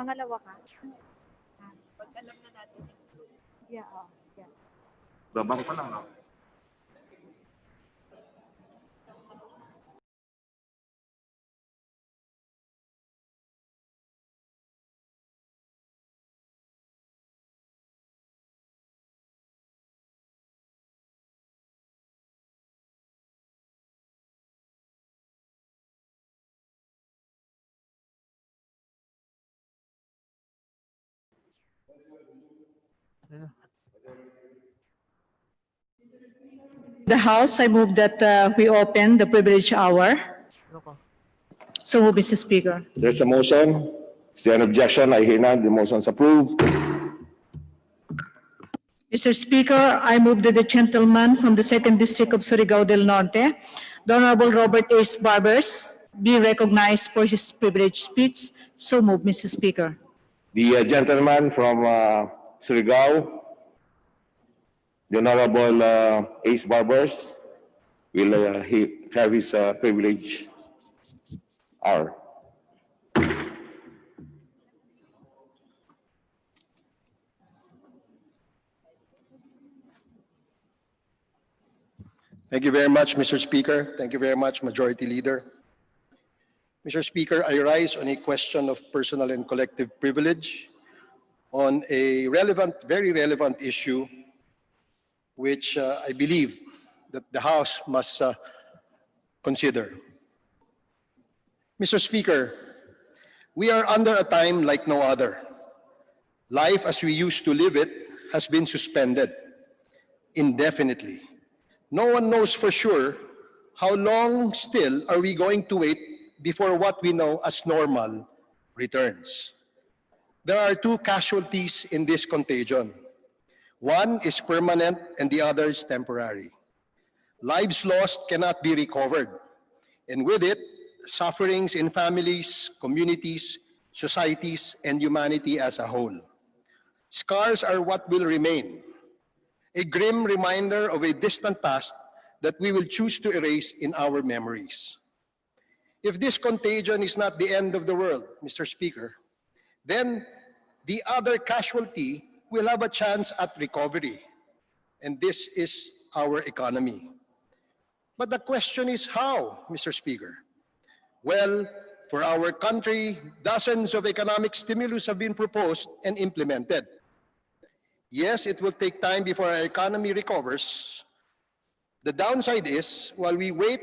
Pangalawa ka? Pag alam na natin. Yeah, yeah. Babang pa lang, no? The House, I move that we open the privilege hour. So move, Mr. Speaker. There's a motion. Is there an objection? I hear none. The motion is approved. Mr. Speaker, I move that the gentleman from the 2nd District of Surigao del Norte, the Honorable Robert H. Barbers, be recognized for his privileged speech. So move, Mr. Speaker. The gentleman from Surigao, the Honorable Ace Barbers, will have his privilege hour. Thank you very much, Mr. Speaker. Thank you very much, Majority Leader. Mr. Speaker, I rise on a question of personal and collective privilege on a very relevant issue which I believe that the House must consider. Mr. Speaker, we are under a time like no other. Life as we used to live it has been suspended indefinitely. No one knows for sure how long still are we going to wait before what we know as normal returns. There are two casualties in this contagion. One is permanent and the other is temporary. Lives lost cannot be recovered, and with it, sufferings in families, communities, societies, and humanity as a whole. Scars are what will remain, a grim reminder of a distant past that we will choose to erase in our memories. If this contagion is not the end of the world, Mr. Speaker, then the other casualty will have a chance at recovery, and this is our economy. But the question is how, Mr. Speaker? Well, for our country, dozens of economic stimulus have been proposed and implemented. Yes, it will take time before our economy recovers. The downside is, while we wait,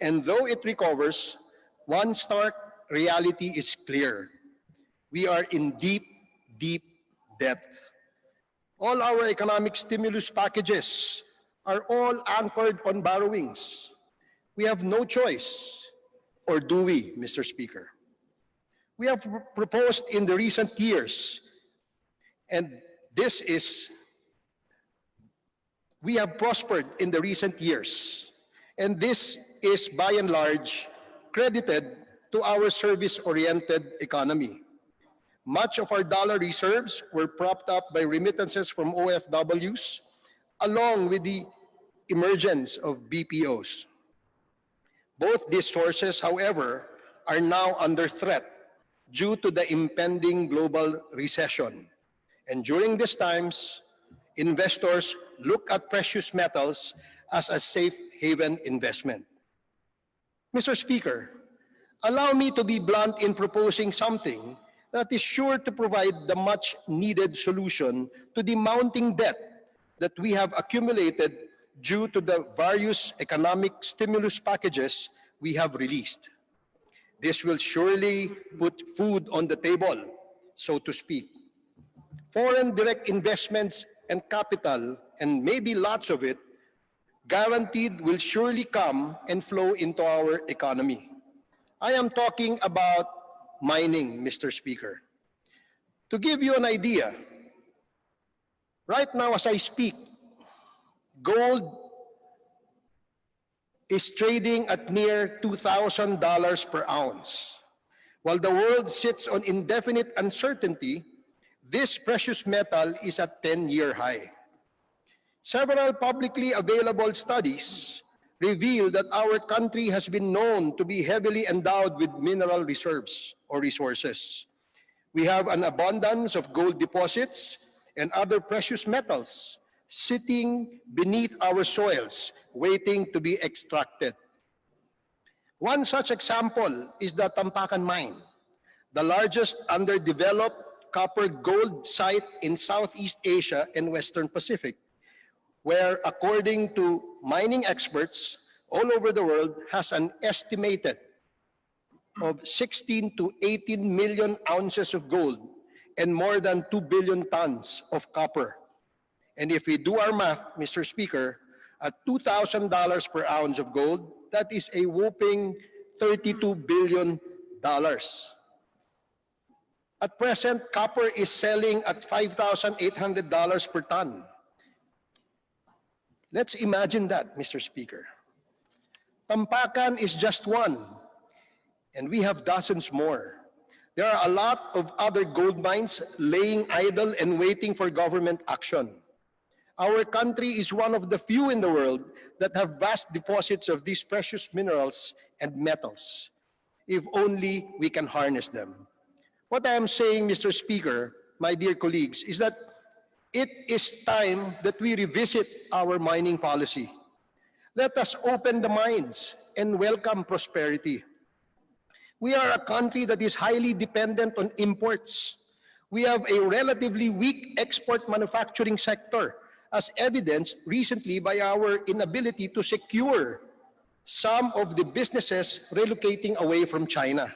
and though it recovers, one stark reality is clear. We are in deep, deep debt. All our economic stimulus packages are all anchored on borrowings. We have no choice, or do we, Mr. Speaker? We have proposed in the recent years, and we have prospered in the recent years, and this is by and large credited to our service-oriented economy. Much of our dollar reserves were propped up by remittances from OFWs, along with the emergence of BPOs. Both these sources, however, are now under threat due to the impending global recession. And during these times, investors look at precious metals as a safe haven investment. Mr. Speaker, allow me to be blunt in proposing something that is sure to provide the much needed solution to the mounting debt that we have accumulated due to the various economic stimulus packages we have released. This will surely put food on the table, so to speak. Foreign direct investments and capital, and maybe lots of it, guaranteed will surely come and flow into our economy. I am talking about mining, Mr. Speaker. To give you an idea, right now as I speak, gold is trading at near $2,000 per ounce. While the world sits on indefinite uncertainty, this precious metal is at 10-year high. Several publicly available studies reveal that our country has been known to be heavily endowed with mineral reserves or resources. We have an abundance of gold deposits and other precious metals sitting beneath our soils, waiting to be extracted. One such example is the Tampakan Mine, the largest underdeveloped copper gold site in Southeast Asia and Western Pacific, where, according to mining experts all over the world, has an estimated of 16 to 18 million ounces of gold and more than 2 billion tons of copper. And if we do our math, Mr. Speaker, at $2,000 per ounce of gold, that is a whopping $32 billion. At present, copper is selling at $5,800 per ton. Let's imagine that, Mr. Speaker. Tampakan is just one, and we have dozens more. There are a lot of other gold mines laying idle and waiting for government action. Our country is one of the few in the world that have vast deposits of these precious minerals and metals, if only we can harness them. What I am saying, Mr. Speaker, my dear colleagues, is that it is time that we revisit our mining policy. Let us open the minds and welcome prosperity. We are a country that is highly dependent on imports. We have a relatively weak export manufacturing sector, as evidenced recently by our inability to secure some of the businesses relocating away from China.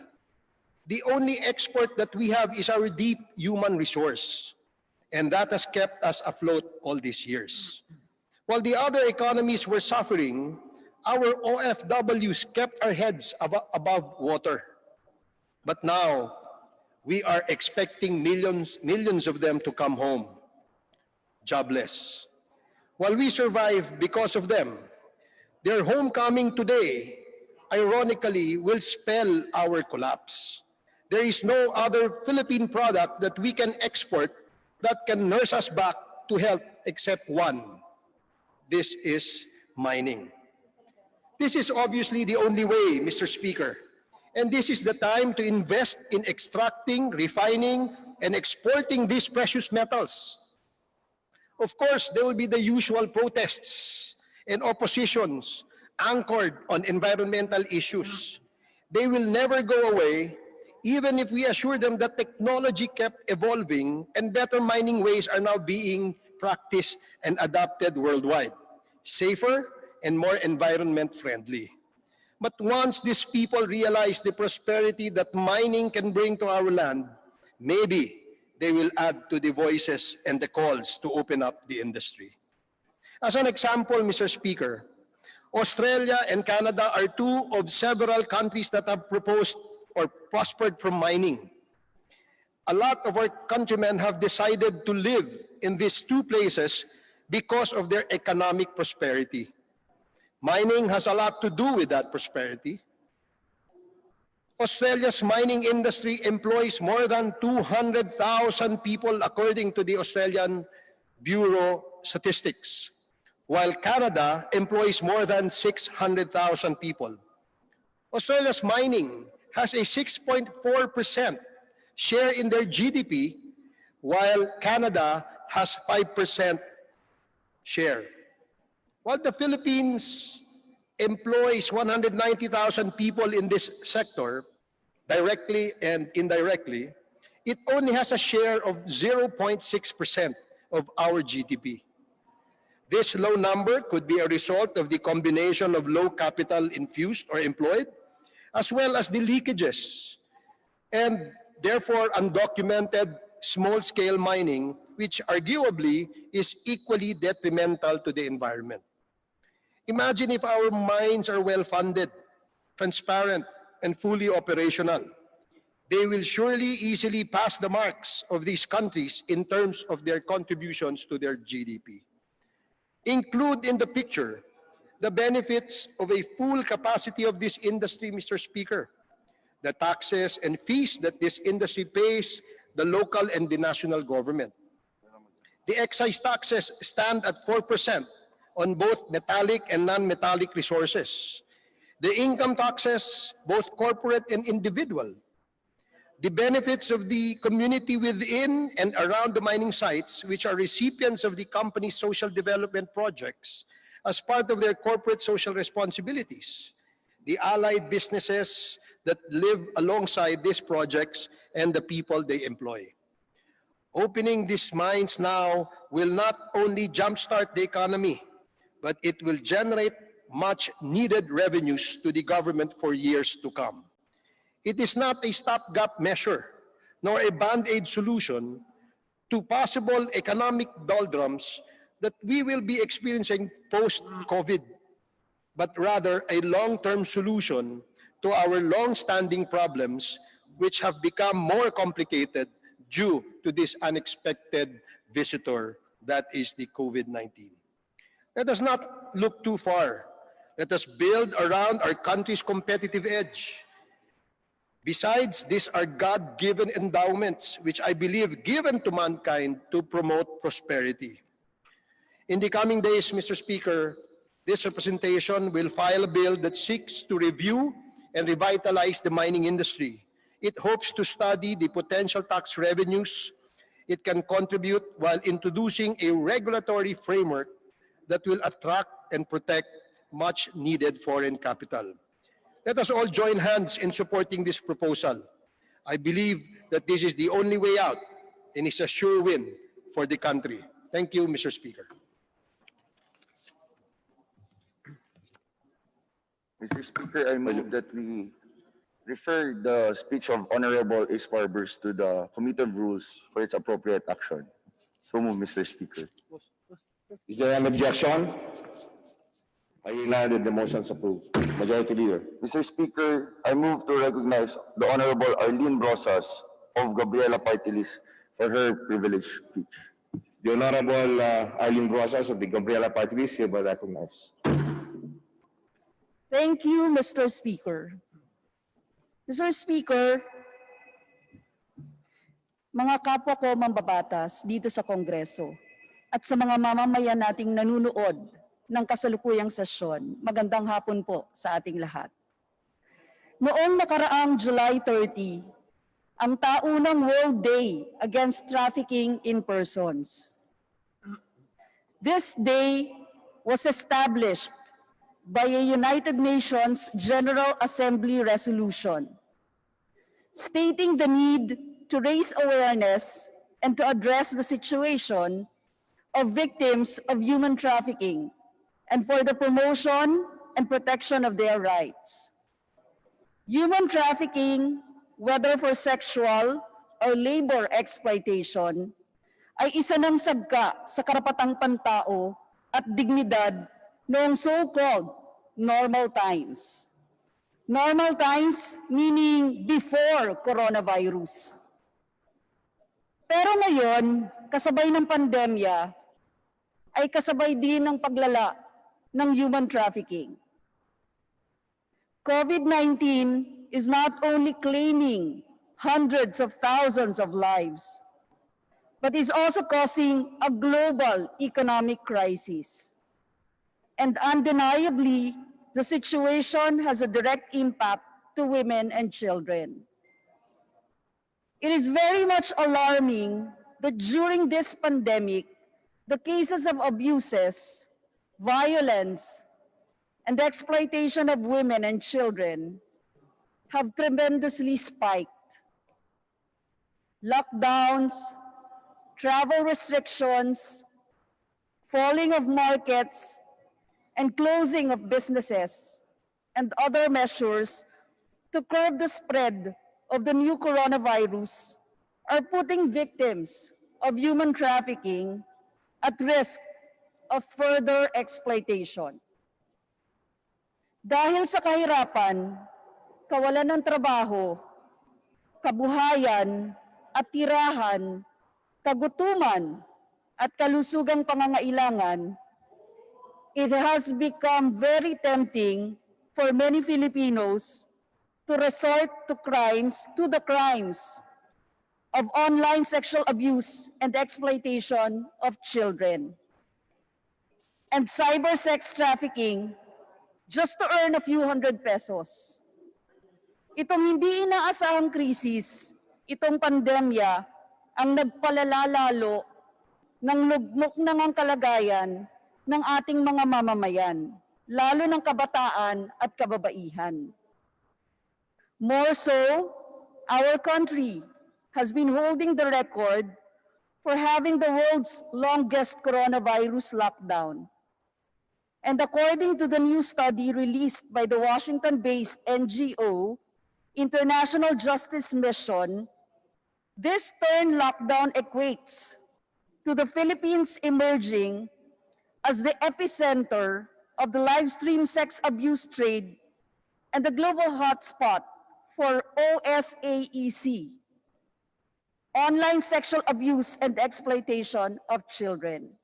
The only export that we have is our deep human resource, and that has kept us afloat all these years. While the other economies were suffering, our OFWs kept our heads above water. But now, we are expecting millions of them to come home, jobless. While we survive because of them, their homecoming today, ironically, will spell our collapse. There is no other Philippine product that we can export that can nurse us back to health except one. This is mining. This is obviously the only way, Mr. Speaker. And this is the time to invest in extracting, refining, and exporting these precious metals. Of course, there will be the usual protests and oppositions anchored on environmental issues. They will never go away, even if we assure them that technology kept evolving and better mining ways are now being practiced and adopted worldwide, safer and more environment-friendly. But once these people realize the prosperity that mining can bring to our land, maybe they will add to the voices and the calls to open up the industry. As an example, Mr. Speaker, Australia and Canada are two of several countries that have proposed or prospered from mining. A lot of our countrymen have decided to live in these two places because of their economic prosperity. Mining has a lot to do with that prosperity. Australia's mining industry employs more than 200,000 people according to the Australian Bureau Statistics, while Canada employs more than 600,000 people. Australia's mining has a 6.4% share in their GDP, while Canada has 5% share. While the Philippines employs 190,000 people in this sector, directly and indirectly, it only has a share of 0.6% of our GDP. This low number could be a result of the combination of low capital infused or employed, as well as the leakages, and therefore undocumented small-scale mining, which arguably is equally detrimental to the environment. Imagine if our mines are well-funded, transparent, and fully operational. They will surely easily pass the marks of these countries in terms of their contributions to their GDP. Include in the picture the benefits of a full capacity of this industry, Mr. Speaker, the taxes and fees that this industry pays the local and the national government. The excise taxes stand at 4% on both metallic and non-metallic resources. The income taxes, both corporate and individual, The benefits of the community within and around the mining sites, which are recipients of the company's social development projects as part of their corporate social responsibilities. The allied businesses that live alongside these projects and the people they employ. Opening these mines now will not only jumpstart the economy, but it will generate much needed revenues to the government for years to come. It is not a stopgap measure, nor a band-aid solution to possible economic doldrums that we will be experiencing post-COVID, but rather a long-term solution to our long-standing problems, which have become more complicated due to this unexpected visitor that is the COVID-19. Let us not look too far. Let us build around our country's competitive edge. Besides, these are God-given endowments, which I believe given to mankind to promote prosperity. In the coming days, Mr. Speaker, this representation will file a bill that seeks to review and revitalize the mining industry. It hopes to study the potential tax revenues it can contribute while introducing a regulatory framework that will attract and protect much needed foreign capital. Let us all join hands in supporting this proposal. I believe that this is the only way out and is a sure win for the country. Thank you, Mr. Speaker. Mr. Speaker, I move that we refer the speech of Honorable Ace Barbers to the Committee of Rules for its appropriate action. So move, Mr. Speaker. Is there an objection? I hear none that the motion is approved. Majority Leader. Mr. Speaker, I move to recognize the Honorable Arlene Rosas of Gabriela Party List for her privileged speech. The Honorable Arlene Rosas of the Gabriela Party List hereby recognized. Thank you, Mr. Speaker. Mr. Speaker, mga kapwa ko mambabatas dito sa Kongreso at sa mga mamamayan nating nanunood ng kasalukuyang sesyon, magandang hapon po sa ating lahat. Noong nakaraang July 30, ang taunang World Day Against Trafficking in Persons. This day was established by a United Nations General Assembly resolution, stating the need to raise awareness and to address the situation of victims of human trafficking and for the promotion and protection of their rights. Human trafficking, whether for sexual or labor exploitation, ay isa ng sagka sa karapatang pantao at dignidad noong so-called normal times. Normal times meaning before coronavirus. Pero ngayon, kasabay ng pandemya, ay kasabay din ng paglala ng human trafficking. COVID-19 is not only claiming hundreds of thousands of lives, but is also causing a global economic crisis. And undeniably, the situation has a direct impact to women and children. It is very much alarming that during this pandemic, the cases of abuses, violence, and the exploitation of women and children have tremendously spiked. Lockdowns, travel restrictions, falling of markets, and closing of businesses, and other measures to curb the spread of the new coronavirus are putting victims of human trafficking at risk of further exploitation. Dahil sa kahirapan, kawalan ng trabaho, kabuhayan at tirahan, kagutuman at kalusugang pangangailangan, it has become very tempting for many Filipinos to resort to the crimes of online sexual abuse and exploitation of children, and cyber sex trafficking just to earn a few hundred pesos. Itong hindi inaasahang krisis itong pandemya ang nagpalala lalo ng lugmok ng ang kalagayan ng ating mga mamamayan, lalo ng kabataan at kababaihan. More so, our country has been holding the record for having the world's longest coronavirus lockdown. And according to the new study released by the Washington-based NGO, International Justice Mission, this stern lockdown equates to the Philippines emerging as the epicenter of the live stream sex abuse trade and the global hotspot for OSAEC, online sexual abuse and exploitation of children.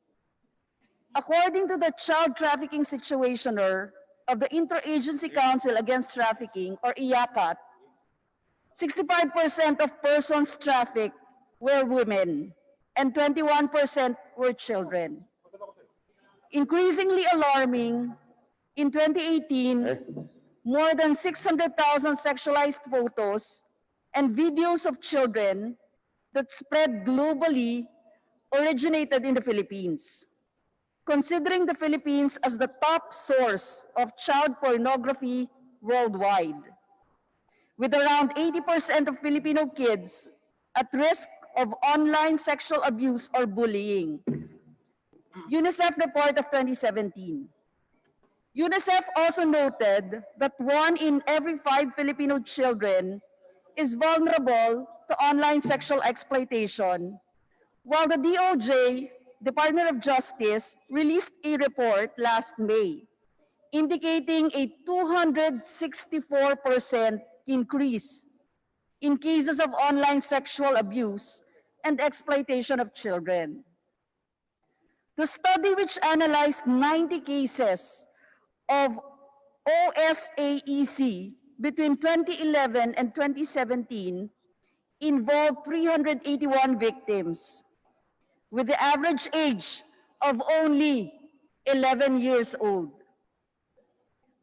According to the Child Trafficking Situationer of the Interagency Council Against Trafficking, or IACAT, 65% of persons trafficked were women and 21% were children. Increasingly alarming, in 2018, more than 600,000 sexualized photos and videos of children that spread globally originated in the Philippines. Considering the Philippines as the top source of child pornography worldwide, with around 80% of Filipino kids at risk of online sexual abuse or bullying. UNICEF report of 2017. UNICEF also noted that 1 in every 5 Filipino children is vulnerable to online sexual exploitation, while the DOJ, Department of Justice, released a report last May, indicating a 264% increase in cases of online sexual abuse and exploitation of children. The study, which analyzed 90 cases of OSAEC between 2011 and 2017, involved 381 victims, with the average age of only 11 years old,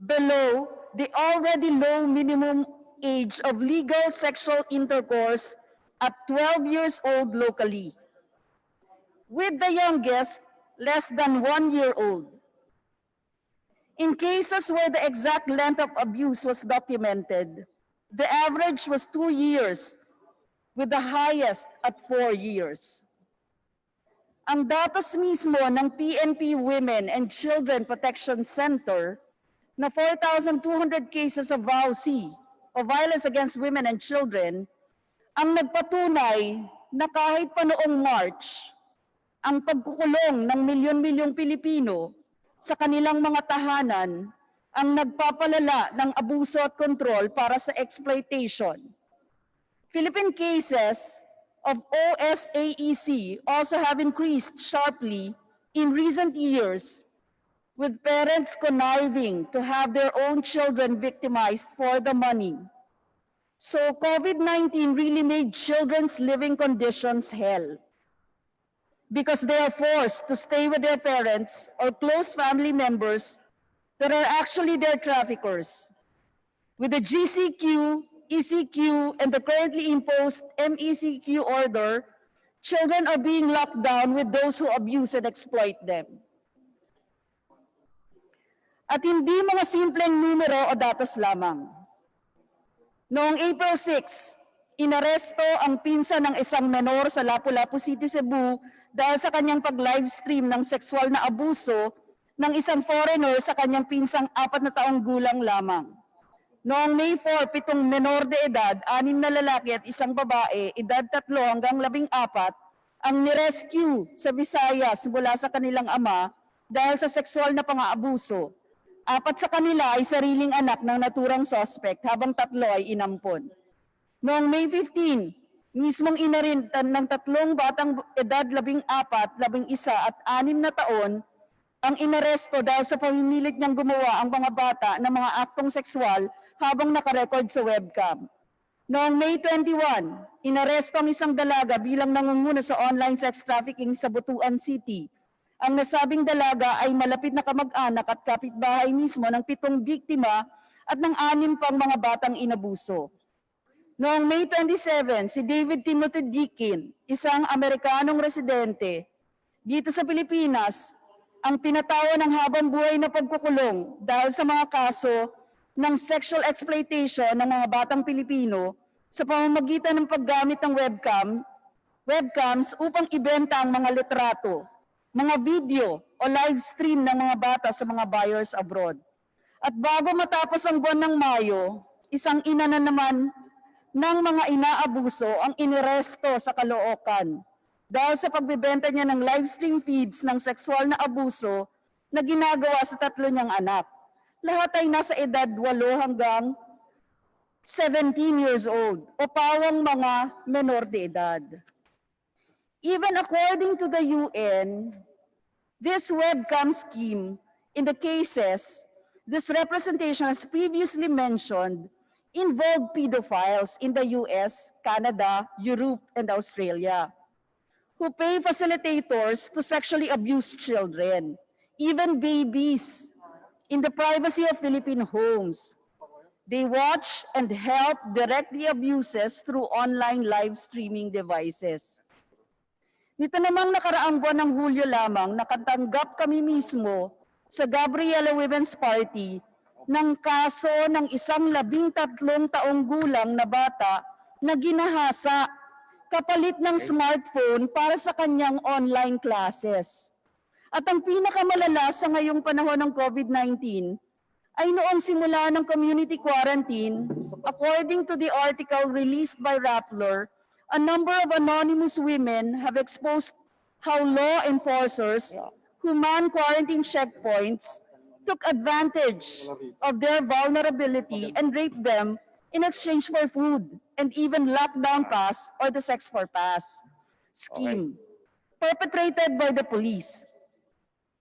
below the already low minimum age of legal sexual intercourse at 12 years old locally, with the youngest less than 1 year old. In cases where the exact length of abuse was documented, the average was 2 years, with the highest at 4 years. Ang datos mismo ng PNP Women and Children Protection Center na 4,200 cases of VAUC, o Violence Against Women and Children, ang nagpatunay na kahit pa noong March, ang pagkukulong ng milyon-milyong Pilipino sa kanilang mga tahanan ang nagpapalala ng abuso at kontrol para sa exploitation. Philippine cases of OSAEC also have increased sharply in recent years, with parents conniving to have their own children victimized for the money. So COVID-19 really made children's living conditions hell, because they are forced to stay with their parents or close family members that are actually their traffickers. With the GCQ, ECQ, and the currently imposed MECQ order, children are being locked down with those who abuse and exploit them. At hindi mga simpleng numero o datos lamang. Noong April 6, inaresto ang pinsan ng isang menor sa Lapu-Lapu City, Cebu dahil sa kanyang pag-livestream ng sexual na abuso ng isang foreigner sa kanyang pinsang 4 na taong gulang lamang. Noong May 4, 7 menor de edad, 6 na lalaki at isang babae, edad 3 hanggang 14, ang nirescue sa Visayas mula sa kanilang ama dahil sa sexual na pang-aabuso. 4 sa kanila ay sariling anak ng naturang suspect, habang 3 ay inampon. Noong May 15, mismong ina rin ng 3 batang edad 14, 11 at 6 na taon ang inaresto dahil sa pamimilit niyang gumawa ang mga bata ng mga aktong sexual habang nakarecord sa webcam. Noong May 21, inaresto ang isang dalaga bilang nangunguna sa online sex trafficking sa Butuan City. Ang nasabing dalaga ay malapit na kamag-anak at kapitbahay mismo ng 7 biktima at ng 6 pang mga batang inabuso. Noong May 27, si David Timothy Deakin, isang Amerikanong residente dito sa Pilipinas, ang pinatawa ng habang buhay na pagkukulong dahil sa mga kaso ng sexual exploitation ng mga batang Pilipino sa pamamagitan ng paggamit ng webcams upang ibenta ang mga litrato, mga video o live stream ng mga bata sa mga buyers abroad. At bago matapos ang buwan ng Mayo, isang ina na naman ng mga inaabuso ang iniresto sa Caloocan dahil sa pagbebenta niya ng live stream feeds ng sexual na abuso na ginagawa sa 3 niyang anak. Lahat ay nasa edad 8 hanggang 17 years old o pawang mga menor de edad. Even according to the UN, this webcam scheme, in the cases, this representation as previously mentioned, involved pedophiles in the US, Canada, Europe, and Australia, who pay facilitators to sexually abuse children, even babies, in the privacy of Philippine homes. They watch and help direct the abuses through online live streaming devices. Nito namang nakaraang buwan ng Hulyo lamang, nakatanggap kami mismo sa Gabriela Women's Party ng kaso ng isang 13 taong gulang na bata na ginahasa kapalit ng smartphone para sa kanyang online classes. At ang pinakamalala sa ngayong panahon ng COVID-19 ay noong simula ng community quarantine, according to the article released by Rappler, a number of anonymous women have exposed how law enforcers who man quarantine checkpoints took advantage of their vulnerability and raped them in exchange for food and even lockdown pass or the sex for pass scheme perpetrated by the police.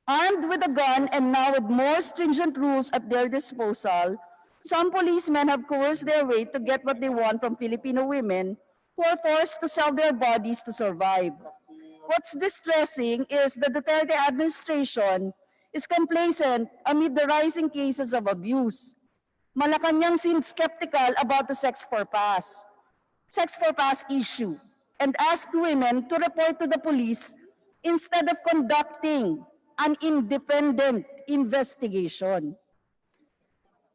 Armed with a gun and now with more stringent rules at their disposal, some policemen have coerced their way to get what they want from Filipino women who are forced to sell their bodies to survive. What's distressing is the Duterte administration is complacent amid the rising cases of abuse. Malacanang seemed skeptical about the sex for pass issue and asked women to report to the police instead of conducting an independent investigation.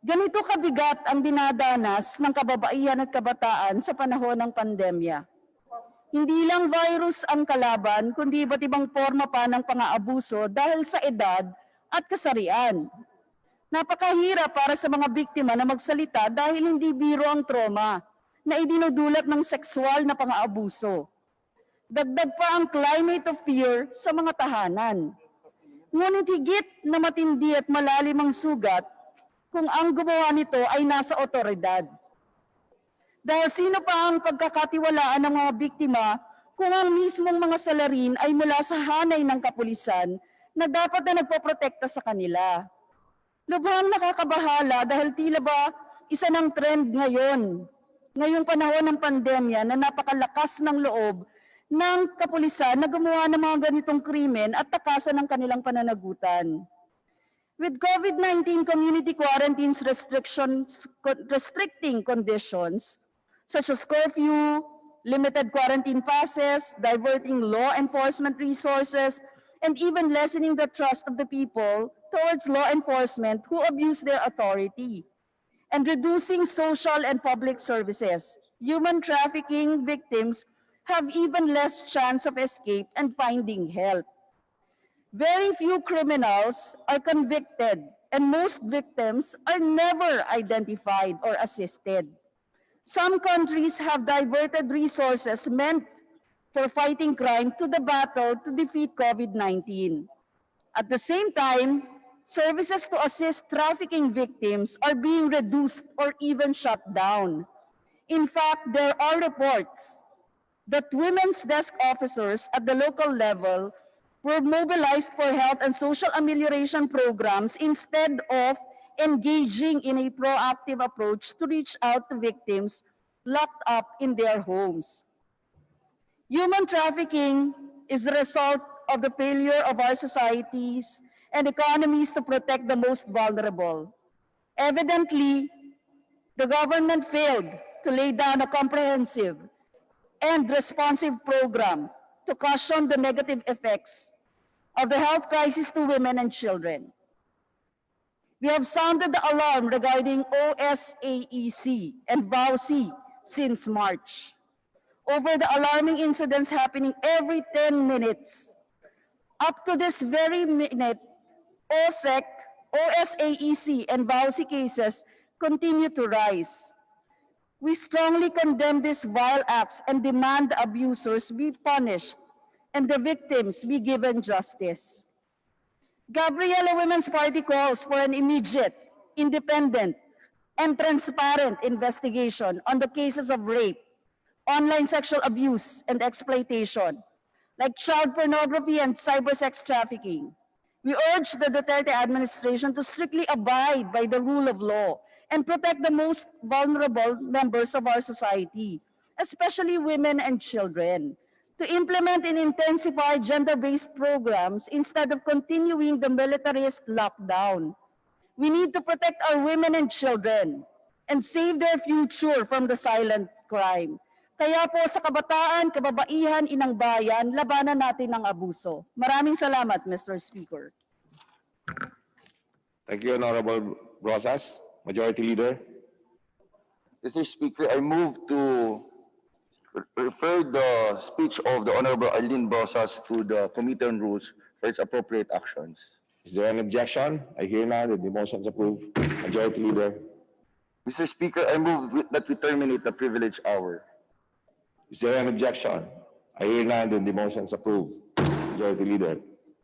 Ganito kabigat ang dinadanas ng kababaihan at kabataan sa panahon ng pandemya. Hindi lang virus ang kalaban, kundi iba't ibang forma pa ng pang-aabuso dahil sa edad at kasarian. Napakahirap para sa mga biktima na magsalita dahil hindi biro ang trauma na idinudulot ng sexual na pang-aabuso. Dagdag pa ang climate of fear sa mga tahanan. Ngunit higit na matindi at malalim ang sugat kung ang gumawa nito ay nasa otoridad. Dahil sino pa ang pagkakatiwalaan ng mga biktima kung ang mismong mga salarin ay mula sa hanay ng kapulisan na dapat na nagpoprotekta sa kanila. Lubhang nakakabahala dahil tila ba isa ng trend ngayong panahon ng pandemya na napakalakas ng loob ng kapulisan na gumawa ng mga ganitong krimen at takasan ng kanilang pananagutan. With COVID-19 community quarantines restricting conditions such as curfew, limited quarantine passes, diverting law enforcement resources, and even lessening the trust of the people towards law enforcement who abuse their authority, and reducing social and public services, human trafficking victims have even less chance of escape and finding help. Very few criminals are convicted and most victims are never identified or assisted. Some countries have diverted resources meant for fighting crime to the battle to defeat COVID-19. At the same time, services to assist trafficking victims are being reduced or even shut down. In fact, there are reports that women's desk officers at the local level were mobilized for health and social amelioration programs instead of engaging in a proactive approach to reach out to victims locked up in their homes. Human trafficking is the result of the failure of our societies and economies to protect the most vulnerable. Evidently, the government failed to lay down a comprehensive and responsive program to cushion the negative effects of the health crisis to women and children. We have sounded the alarm regarding OSAEC and VAUC since March, over the alarming incidents happening every 10 minutes. Up to this very minute, OSAEC, and VAUC cases continue to rise. We strongly condemn these vile acts and demand the abusers be punished and the victims be given justice. Gabriela Women's Party calls for an immediate, independent, and transparent investigation on the cases of rape, online sexual abuse and exploitation, like child pornography and cybersex trafficking. We urge the Duterte administration to strictly abide by the rule of law and protect the most vulnerable members of our society, especially women and children, to implement and intensify gender-based programs instead of continuing the militarist lockdown. We need to protect our women and children and save their future from the silent crime. Kaya po sa kabataan, kababaihan, inang bayan, labanan natin ang abuso. Maraming salamat, Mr. Speaker. Thank you, Honorable Rosas. Majority Leader. Mr. Speaker, I move to refer the speech of the Honorable Arlene Brosas to the Committee on Rules for its appropriate actions. Is there an objection? I hear none. The motion is approved. Majority Leader. Mr. Speaker, I move that we terminate the privilege hour. Is there an objection? I hear none. The motion is approved. Majority Leader.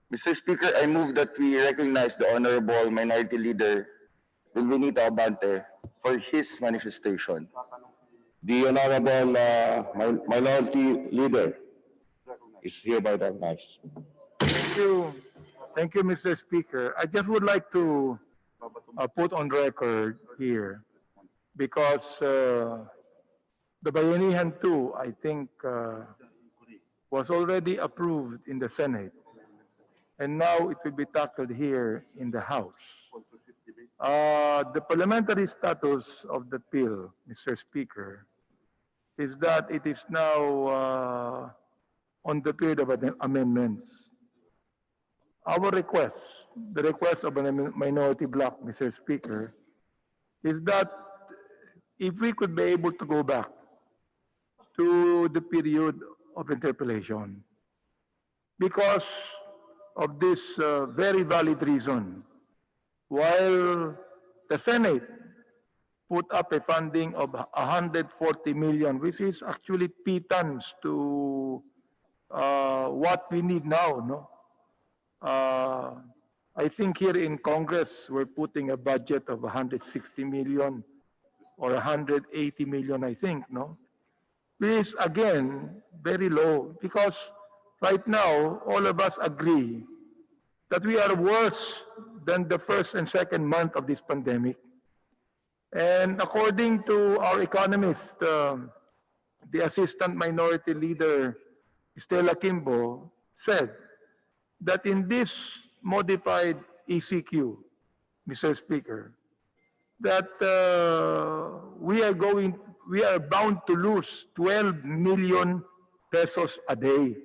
Mr. Speaker, I move that we recognize the Honorable Minority Leader, Benito Abante, for his manifestation. The Honorable Minority Leader is hereby recognized. Thank you. Thank you, Mr. Speaker. I just would like to put on record here, because the Bayanihan 2, I think, was already approved in the Senate, and now it will be tackled here in the House. The parliamentary status of the bill, Mr. Speaker, is that it is now on the period of amendments. Our request, the request of a minority bloc, Mr. Speaker, is that if we could be able to go back to the period of interpellation, because of this very valid reason. While the Senate put up a funding of 140 million, which is actually pitons to what we need now, no? I think here in Congress, we're putting a budget of 160 million or 180 million, I think, no? Which is, again, very low, because right now, all of us agree that we are worse than the first and second month of this pandemic. And according to our economist, the Assistant Minority Leader, Stella Kimbo, said that in this modified ECQ, Mr. Speaker, that we are bound to lose 12 million pesos a day.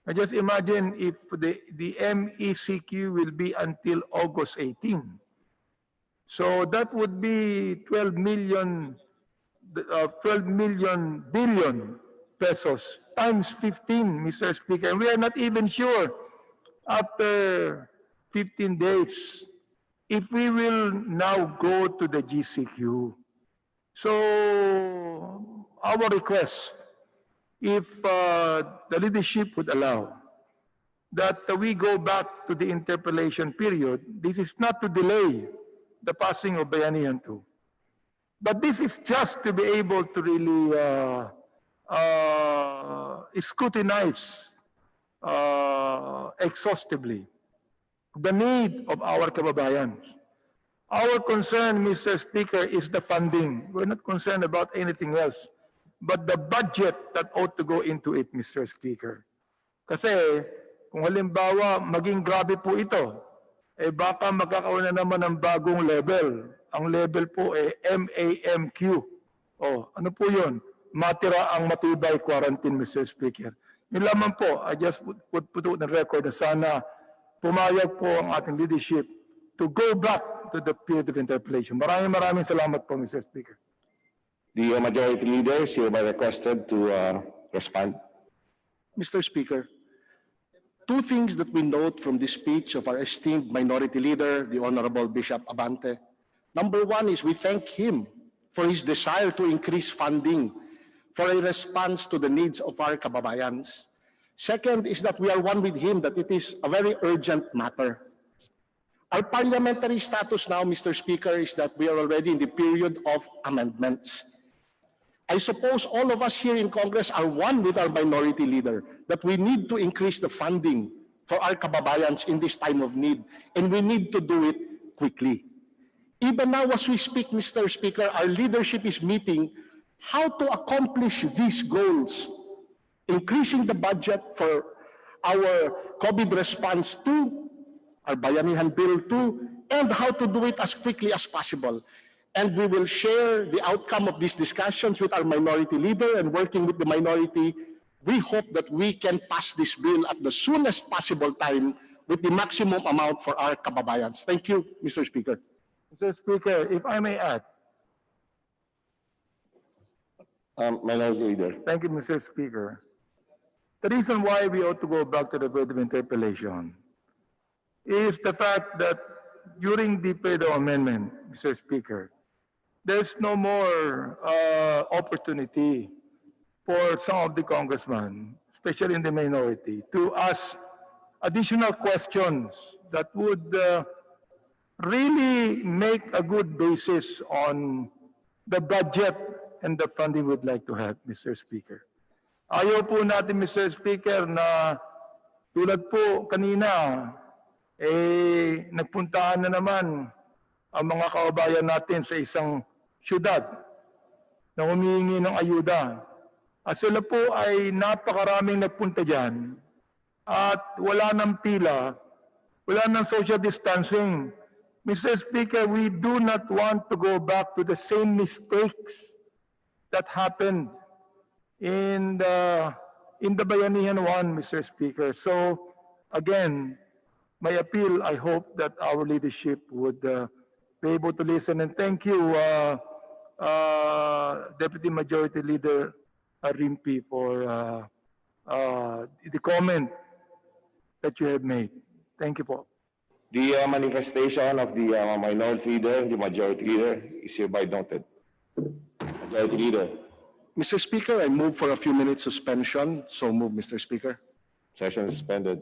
Now just imagine if the MECQ will be until August 18. So that would be 12 million billion pesos times 15, Mr. Speaker. And we are not even sure after 15 days if we will now go to the GCQ. So our request, if the leadership would allow, that we go back to the interpellation period. This is not to delay the passing of Bayanihan 2, but this is just to be able to really scrutinize exhaustively the need of our kababayan. Our concern, Mr. Speaker, is the funding. We're not concerned about anything else but the budget that ought to go into it, Mr. Speaker. Kasi kung halimbawa maging grabe po ito, eh baka magkakaroon na naman ng bagong level. Ang level po ay MAMQ. Oh, ano po yun? Matira ang matibay quarantine, Mr. Speaker. Yun lamang po, I just put on the record na sana pumayag po ang ating leadership to go back to the period of interpellation. Maraming salamat po, Mr. Speaker. The Majority Leader is hereby requested to respond. Mr. Speaker, two things that we note from this speech of our esteemed Minority Leader, the Honorable Bishop Abante. Number one is we thank him for his desire to increase funding for a response to the needs of our kababayans. Second is that we are one with him that it is a very urgent matter. Our parliamentary status now, Mr. Speaker, is that we are already in the period of amendments. I suppose all of us here in Congress are one with our Minority Leader that we need to increase the funding for our kababayans in this time of need, and we need to do it quickly. Even now, as we speak, Mr. Speaker, our leadership is meeting how to accomplish these goals, increasing the budget for our COVID response to our Bayanihan Bill 2, and how to do it as quickly as possible. And we will share the outcome of these discussions with our Minority Leader, and working with the minority, we hope that we can pass this bill at the soonest possible time with the maximum amount for our kababayans. Thank you, Mr. Speaker. Mr. Speaker, if I may add, Minority Leader. thank you, Mr. Speaker. The reason why we ought to go back to the period of interpellation is the fact that during the period of amendment, Mr. Speaker, there's no more opportunity for some of the congressmen, especially in the minority, to ask additional questions that would really make a good basis on the budget and the funding we'd like to have, Mr. Speaker. Ayaw po natin, Mr. Speaker, na tulad po kanina, nagpuntahan na naman ang mga kababayan natin sa isang syudad na humihingi ng ayuda. At sila po ay napakaraming nagpunta dyan at wala ng pila, wala ng social distancing. Mr. Speaker, we do not want to go back to the same mistakes that happened in the Bayanihan 1, Mr. Speaker. So, again, my appeal, I hope that our leadership would be able to listen. And thank you, Deputy Majority Leader Rimpi, for the comment that you have made. Thank you po. The manifestation of the Minority Leader and the Majority Leader is hereby noted. Majority Leader. Mr. Speaker, I move for a few minutes suspension. So move, Mr. Speaker. Session suspended.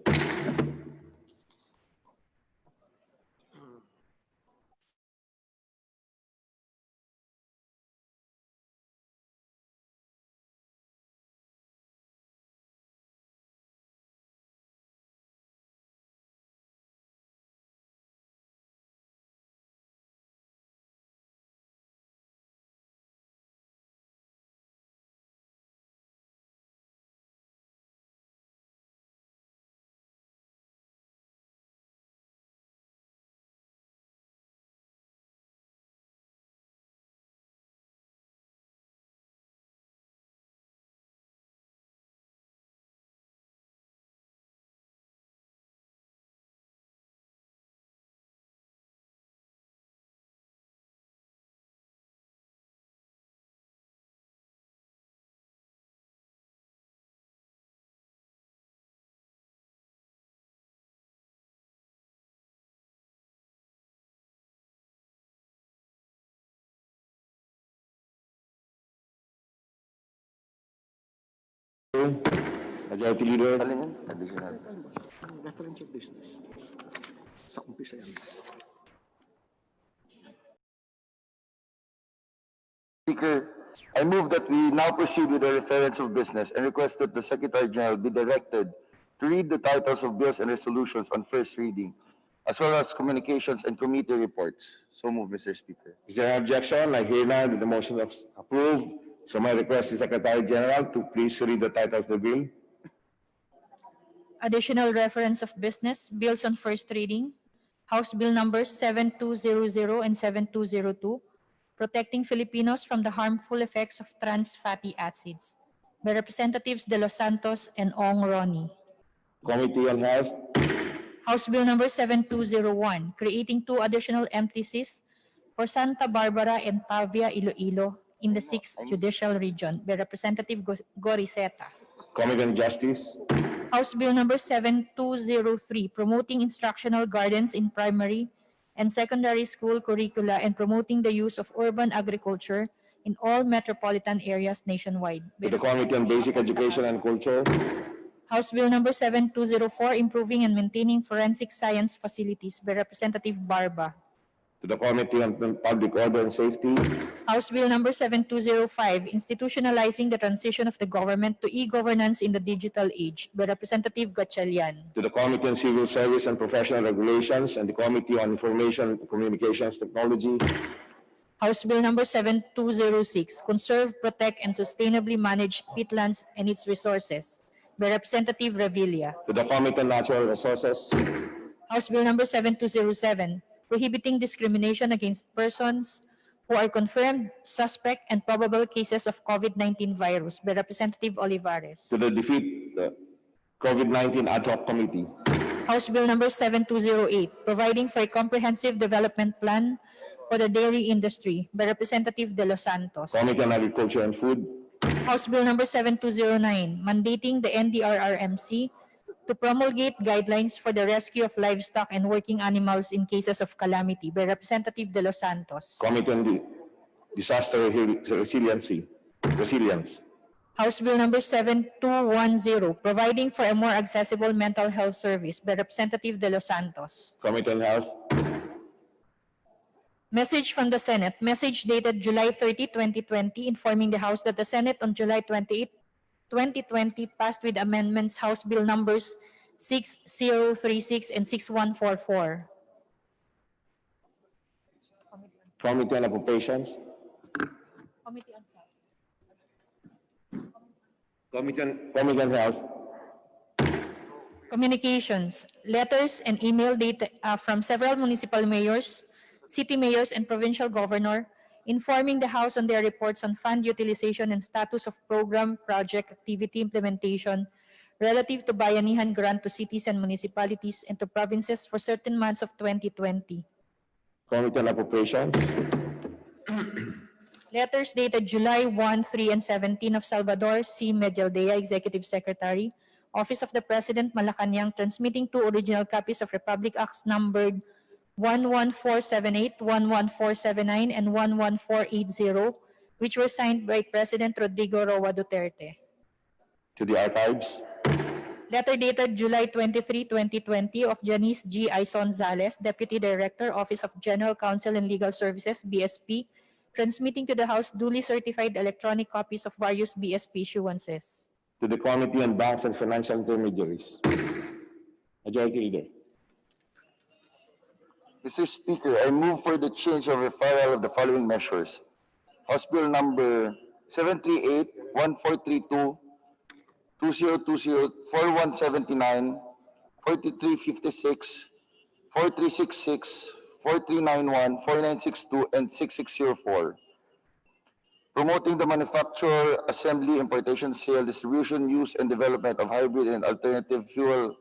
Majority Leader. Alin yan? Additional. Reference of business. Sa umpisa yan. Speaker, I move that we now proceed with the reference of business and request that the Secretary General be directed to read the titles of bills and resolutions on first reading, as well as communications and committee reports. So move, Mr. Speaker. Is there an objection? I hear none that the motion is approved. So my request is Secretary General to please read the title of the bill. Additional reference of business, bills on first reading, House Bill numbers 7200 and 7202, protecting Filipinos from the harmful effects of trans fatty acids by Representatives De Los Santos and Ong Ronnie. Committee on Health, House Bill number 7201, creating 2 additional MTCs for Santa Barbara and Pavia, Iloilo in the 6th Judicial Region by Representative Goriseta. Committee on Justice, House Bill number 7203, promoting instructional gardens in primary and secondary school curricula and promoting the use of urban agriculture in all metropolitan areas nationwide. to the Committee on Basic Education and Culture, House Bill number 7204, improving and maintaining forensic science facilities by Representative Barba. to the Committee on Public Order and Safety, House Bill number 7205, institutionalizing the transition of the government to e-governance in the digital age by Representative Gatchalian. to the Committee on Civil Service and Professional Regulations, and the Committee on Information and Communications Technology, House Bill number 7206, conserve, protect, and sustainably manage peatlands and its resources by Representative Revilla. to the Committee on Natural Resources, House Bill number 7207, prohibiting discrimination against persons who are confirmed, suspect, and probable cases of COVID-19 virus by Representative Olivares. to the Defeat COVID-19 Ad Hoc Committee, House Bill number 7208, providing for a comprehensive development plan for the dairy industry by Representative De Los Santos. Committee on Agriculture and Food, House Bill number 7209, mandating the NDRRMC to promulgate guidelines for the rescue of livestock and working animals in cases of calamity by Representative De Los Santos. Committee on Disaster Resilience, House Bill number 7210, providing for a more accessible mental health service by Representative De Los Santos. Committee on Health, Message from the Senate. Message dated July 30, 2020, informing the House that the Senate on July 28, 2020 passed with amendments House Bill numbers 6036 and 6144. Committee on Appropriations, Committee on Health, Communications. Letters and email data from several municipal mayors, city mayors, and provincial governor informing the House on their reports on fund utilization and status of program, project, activity implementation relative to Bayanihan grant to cities and municipalities and to provinces for certain months of 2020. Committee on Appropriations, Letters dated July 1, 3, and 17 of Salvador C. Medialdea, Executive Secretary, Office of the President, Malacanang, transmitting 2 original copies of Republic Acts numbered 11478, 11479, and 11480, which were signed by President Rodrigo Roa Duterte. to the Archives, Letter dated July 23, 2020 of Janice G. Aizon-Zales, Deputy Director, Office of General Counsel and Legal Services, BSP, transmitting to the House duly certified electronic copies of various BSP issuances. to the Committee on Banks and Financial Intermediaries. Majority Leader. Mr. Speaker, I move for the change of referral of the following measures. House Bill number 738, 1432, 2020, 4179, 4356, 4366, 4391, 4962, and 6604. Promoting the manufacture, assembly, importation, sale, distribution, use, and development of hybrid and alternative fuel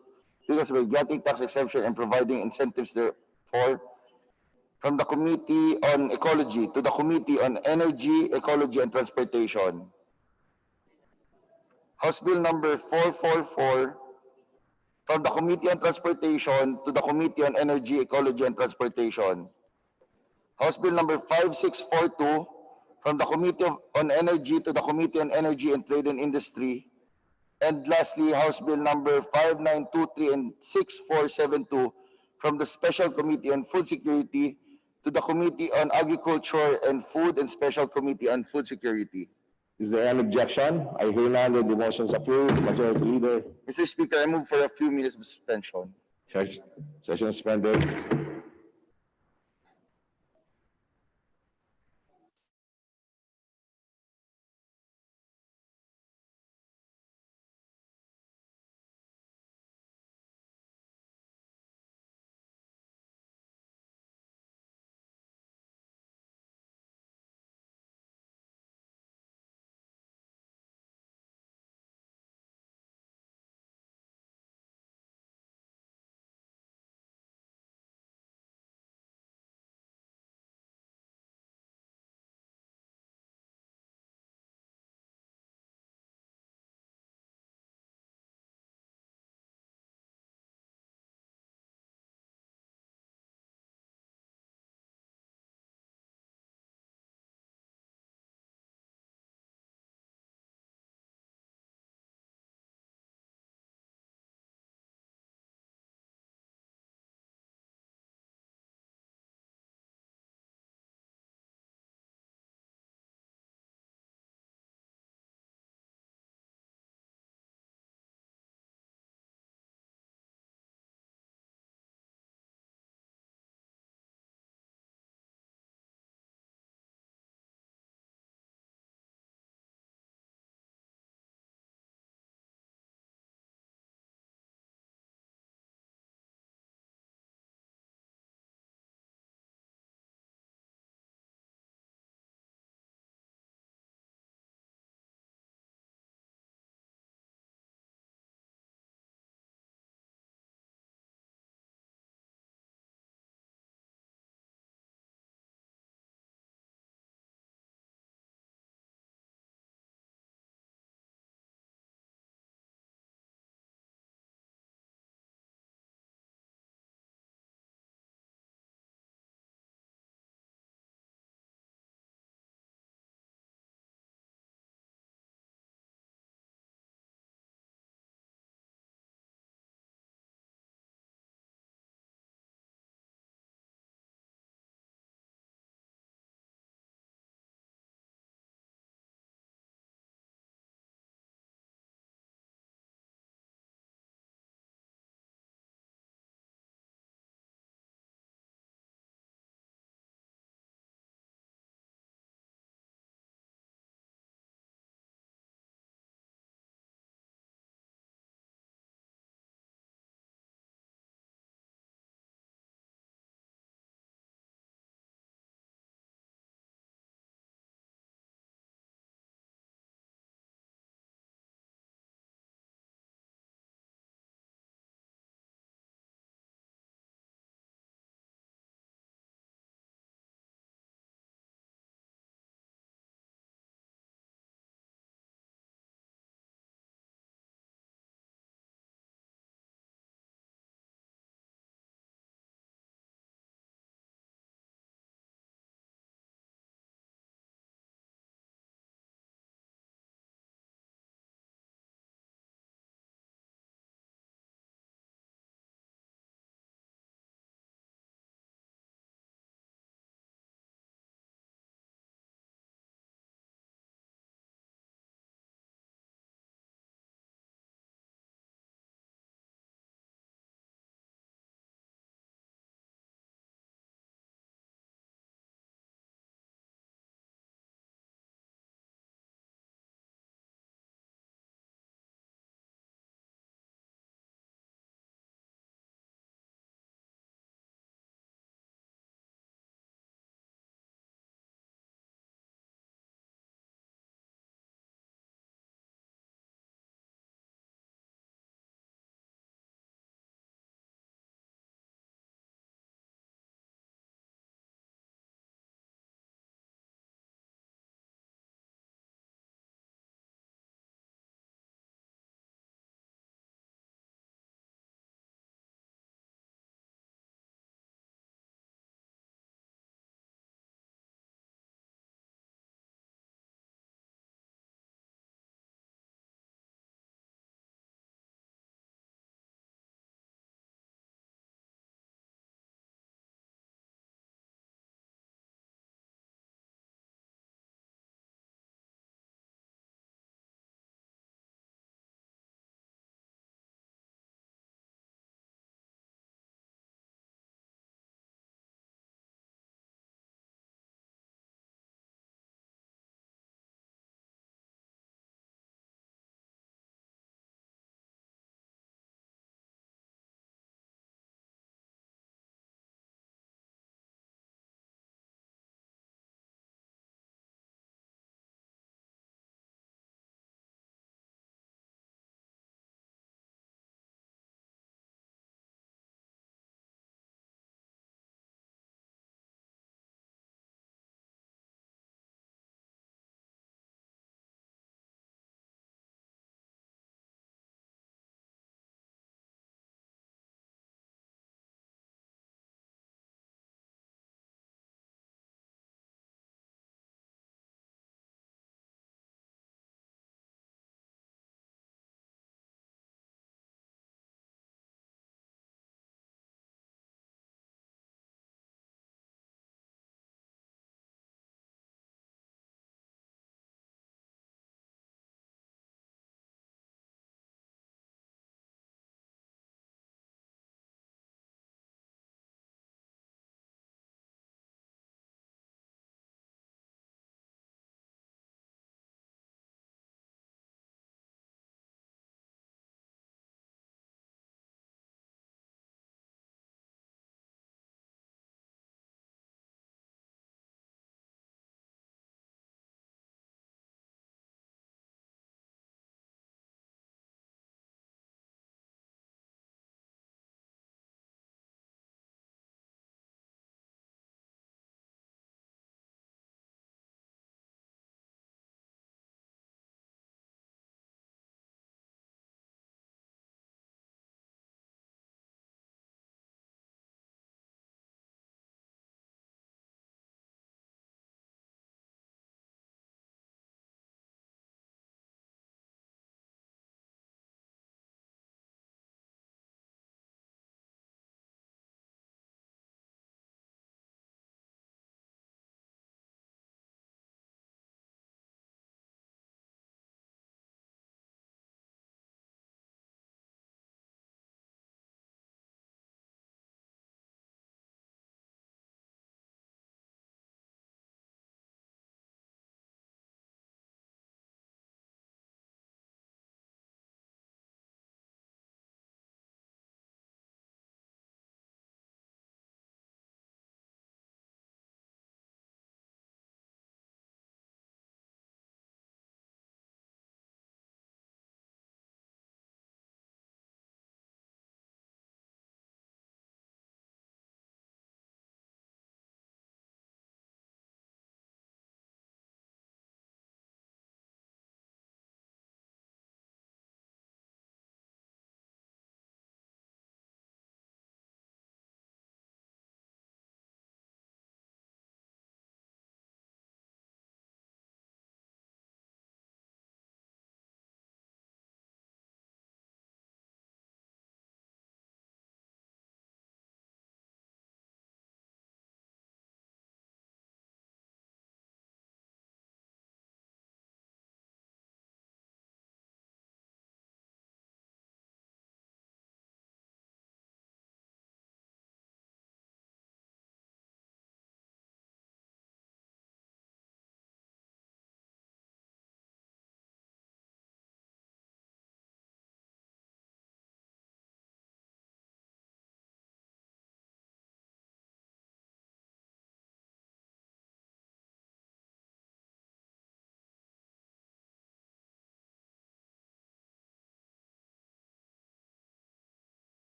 vehicles by granting tax exemption and providing incentives therefor. From the Committee on Ecology to the Committee on Energy, Ecology, and Transportation. House Bill number 444, from the Committee on Transportation to the Committee on Energy, Ecology, and Transportation. House Bill number 5642, from the Committee on Energy to the Committee on Energy and Trade and Industry. And lastly, House Bill number 5923 and 6472, from the Special Committee on Food Security to the Committee on Agriculture and Food and Special Committee on Food Security. Is there any objection? I hear none, then the motion is approved. Majority Leader. Mr. Speaker, I move for a few minutes of suspension. Session suspended.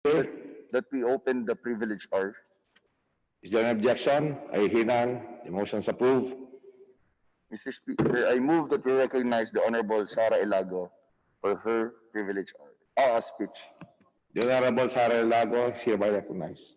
that we open the privilege hour. Is there an objection? I hear none. The motion is approved. Mr. Speaker, I move that we recognize the Honorable Sara Ilago for her privilege hour. Speech. The Honorable Sara Lago is hereby recognized.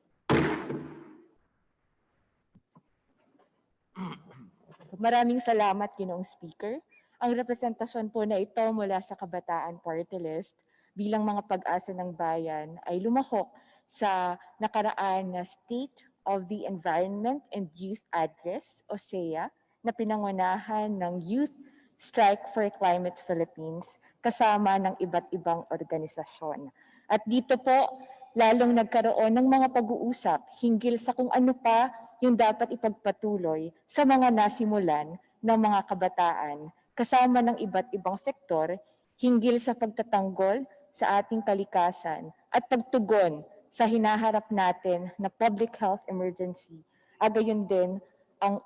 Maraming salamat, Ginoong Speaker. Ang representasyon po na ito mula sa Kabataan Party List bilang mga pag-asa ng bayan ay lumahok sa nakaraan na State of the Environment and Youth Address o SEA na pinangunahan ng Youth Strike for Climate Philippines kasama ng iba't ibang organisasyon. At dito po, lalong nagkaroon ng mga pag-uusap hinggil sa kung ano pa yung dapat ipagpatuloy sa mga nasimulan ng mga kabataan kasama ng iba't ibang sektor hinggil sa pagtatanggol sa ating kalikasan at pagtugon sa hinaharap natin na public health emergency at gayon din ang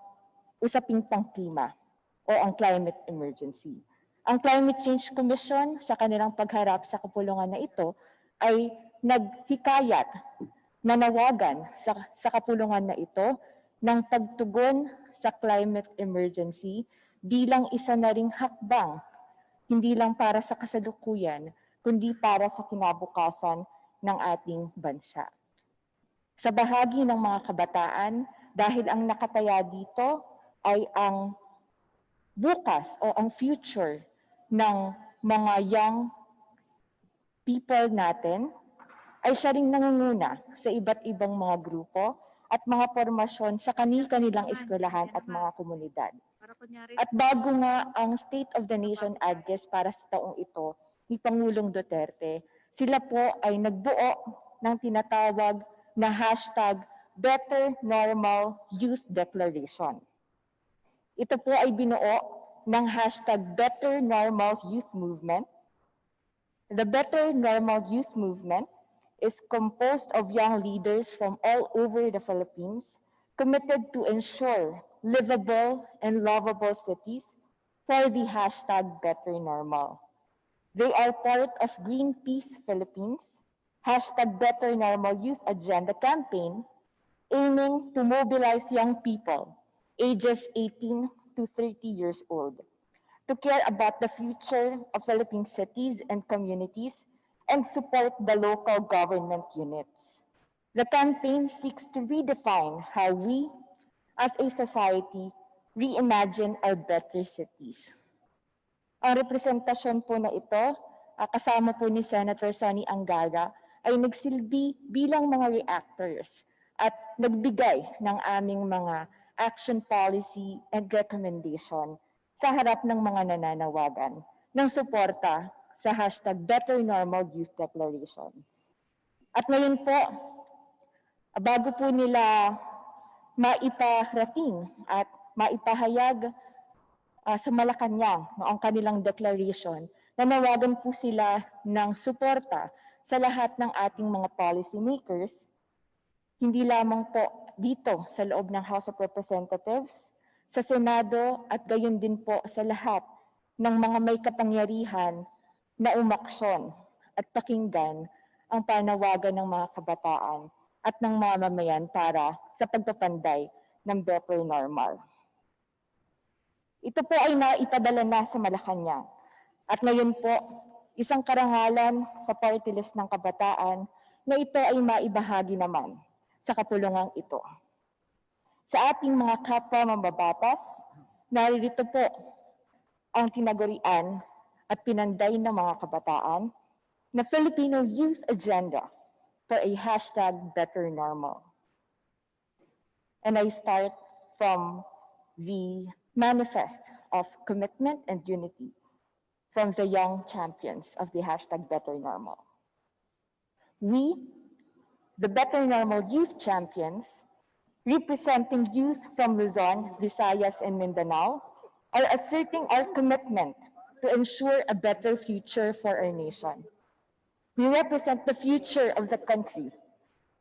usaping pangklima o ang climate emergency. Ang Climate Change Commission sa kanilang pagharap sa kapulungan na ito ay naghikayat, nanawagan sa kapulungan na ito ng pagtugon sa climate emergency bilang isa na ring hakbang, hindi lang para sa kasalukuyan, kundi para sa kinabukasan ng ating bansa. Sa bahagi ng mga kabataan, dahil ang nakataya dito ay ang bukas o ang future ng mga young people natin, ay siya ring nangunguna sa iba't ibang mga grupo at mga formasyon sa kanilang eskwelahan at mga komunidad. At bago nga ang State of the Nation Address para sa taong ito ni Pangulong Duterte, sila po ay nagbuo ng tinatawag na hashtag Better Normal Youth Declaration. Ito po ay binuo ng hashtag Better Normal Youth Movement. The Better Normal Youth Movement is composed of young leaders from all over the Philippines committed to ensure livable and lovable cities for the hashtag Better Normal. They are part of Greenpeace Philippines, hashtag Better Normal Youth Agenda campaign, aiming to mobilize young people ages 18 to 30 years old to care about the future of Philippine cities and communities and support the local government units. The campaign seeks to redefine how we, as a society, reimagine our better cities. Ang representasyon po na ito, kasama po ni Senator Sonny Angara, ay nagsilbi bilang mga reactors at nagbigay ng aming mga action policy and recommendation sa harap ng mga nananawagan ng suporta sa hashtag Better Normal Youth Declaration. At ngayon po, bago po nila maiparating at maipahayag sa Malacanang ang kanilang declaration, nanawagan po sila ng suporta sa lahat ng ating mga policy makers, hindi lamang po dito sa loob ng House of Representatives, sa Senado at gayon din po sa lahat ng mga may kapangyarihan na umaksyon at pakinggan ang panawagan ng mga kabataan at ng mga mamayan para sa pagpapanday ng better normal. Ito po ay naipadala na sa Malacanang at ngayon po isang karangalan sa party list ng kabataan na ito ay maibahagi naman sa kapulungang ito. Sa ating mga kapwa mambabatas, naririto po ang tinagurian at pinanday ng mga kabataan na Filipino Youth Agenda for a hashtag Better Normal. And I start from the manifest of commitment and unity from the young champions of the hashtag Better Normal. We, the Better Normal Youth Champions, representing youth from Luzon, Visayas, and Mindanao, are asserting our commitment to ensure a better future for our nation. We represent the future of the country.